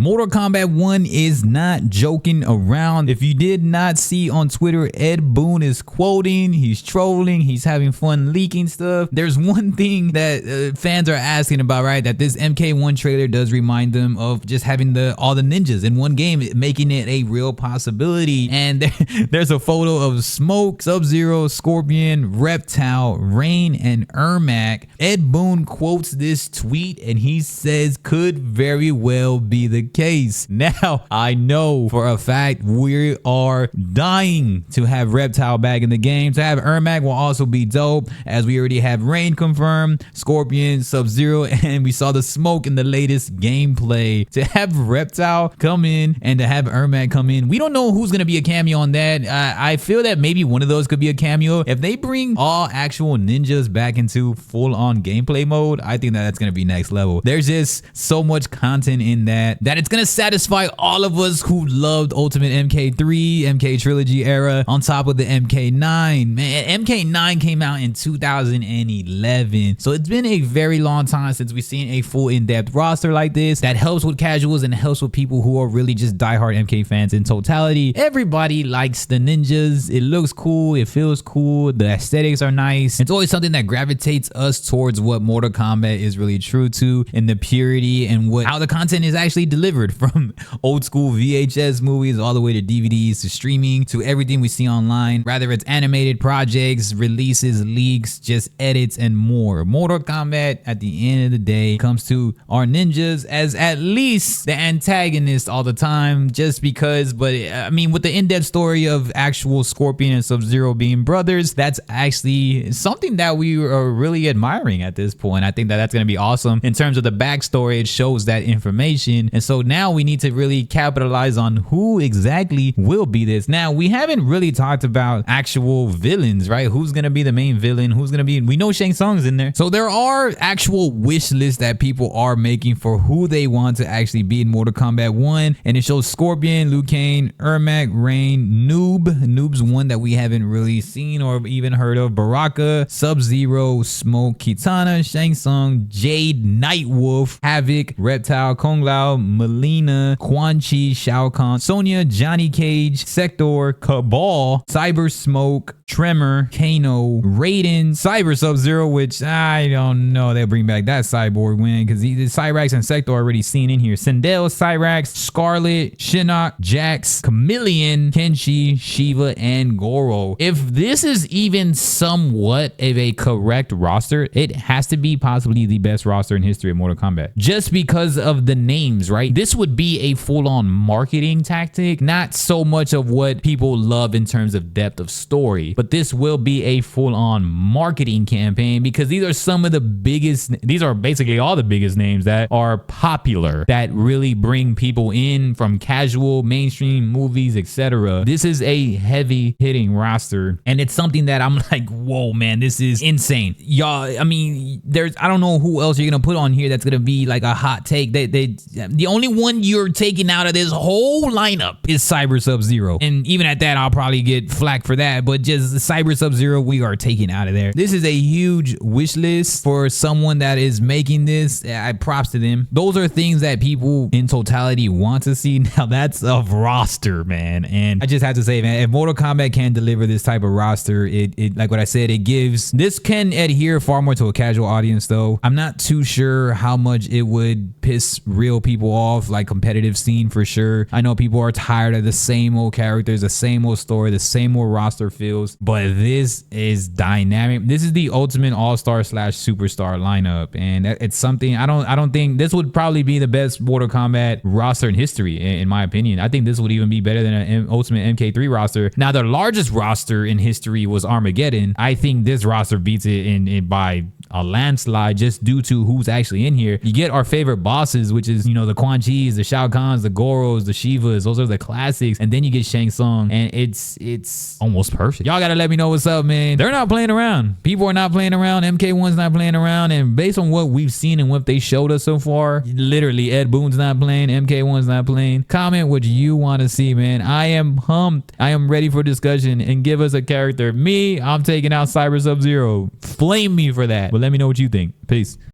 Mortal Kombat 1 is not joking around. If you did not see on Twitter, Ed Boon is quoting, he's trolling, he's having fun leaking stuff. There's one thing that fans are asking about, right? That this MK1 trailer does remind them of just having all the ninjas in one game, making it a real possibility. And there's a photo of Smoke, Sub-Zero, Scorpion, Reptile, Rain, and Ermac. Ed Boon quotes this tweet and he says could very well be the case. Now, I know for a fact we are dying to have Reptile back in the game. To have Ermac will also be dope, as we already have Rain confirmed, Scorpion, Sub-Zero, and we saw the Smoke in the latest gameplay. To have Reptile come in and to have Ermac come in, we don't know who's going to be a cameo on that. I feel that maybe one of those could be a cameo. If they bring all actual ninjas back into full-on gameplay mode, I think that's going to be next level. There's just so much content in that it's going to satisfy all of us who loved Ultimate MK3, MK Trilogy era, on top of the MK9. Man, MK9 came out in 2011, so it's been a very long time since we've seen a full in-depth roster like this that helps with casuals and helps with people who are really just diehard MK fans in totality. Everybody likes the ninjas. It looks cool, it feels cool, the aesthetics are nice. It's always something that gravitates us towards what Mortal Kombat is really true to, in the purity and how the content is actually delivered, from old school VHS movies all the way to DVDs to streaming to everything we see online, rather it's animated projects, releases, leaks, just edits and more. Mortal Kombat at the end of the day comes to our ninjas as at least the antagonist all the time, just because. But I mean, with the in-depth story of actual Scorpion and Sub-Zero being brothers, that's actually something that we are really admiring at this point. I think that's going to be awesome. In terms of the backstory, it shows that information, and so now we need to really capitalize on who exactly will be this. Now, we haven't really talked about actual villains, right? Who's gonna be the main villain? Who's gonna be? We know Shang Tsung's in there, so there are actual wish lists that people are making for who they want to actually be in Mortal Kombat 1, and it shows Scorpion, Liu Kang, Ermac, Rain, Noob's one that we haven't really seen or even heard of, Baraka, Sub-Zero, Smoke, Kitana, Shang Tsung, Jade, Nightwolf, Havoc, Reptile, Kung Lao, Melina, Quan Chi, Shao Kahn, Sonya, Johnny Cage, Sector, Cabal, Cyber Smoke, Tremor, Kano, Raiden, Cyber Sub-Zero, which I don't know, they'll bring back that cyborg win because the Cyrax and Sector already seen in here. Sindel, Cyrax, Scarlet, Shinnok, Jax, Chameleon, Kenshi, Shiva, and Goro. If this is even somewhat of a correct roster, it has to be possibly the best roster in history of Mortal Kombat, just because of the names, right? This would be a full-on marketing tactic, not so much of what people love in terms of depth of story, but this will be a full-on marketing campaign, because these are some of the biggest, these are basically all the biggest names that are popular, that really bring people in from casual, mainstream movies, etc. This is a heavy hitting roster, and it's something that I'm like, whoa, man, this is insane. Y'all, I mean, I don't know who else you're gonna put on here that's gonna be like a hot take. The only one you're taking out of this whole lineup is Cyber Sub-Zero, and even at that, I'll probably get flack for that, but just the Cyber Sub-Zero we are taking out of there. This is a huge wish list for someone that is making this. I props to them. Those are things that people in totality want to see. Now that's a roster, man, and I just have to say, man, if Mortal Kombat can deliver this type of roster, it like what I said, this can adhere far more to a casual audience, though. I'm not too sure how much it would piss real people off, like competitive scene for sure. I know people are tired of the same old characters, the same old story, the same old roster feels, but this is dynamic. This is the ultimate all-star / superstar lineup, and it's something I don't think this would probably be the best Mortal Kombat roster in history, in my opinion. I think this would even be better than an ultimate MK3 roster. Now, the largest roster in history was Armageddon. I think this roster beats it in by a landslide, just due to who's actually in here. You get our favorite bosses, which is, you know, the Quan Chis, the Shao Kahns, the Goros, the Shivas. Those are the classics. And then you get Shang Tsung, and it's almost perfect. Y'all gotta let me know what's up, man. They're not playing around. People are not playing around. MK1's not playing around. And based on what we've seen and what they showed us so far, literally Ed Boon's not playing, MK1's not playing. Comment what you want to see, man. I am pumped. I am ready for discussion, and give us a character. Me, I'm taking out Cyber Sub-Zero. Flame me for that. But let me know what you think. Peace.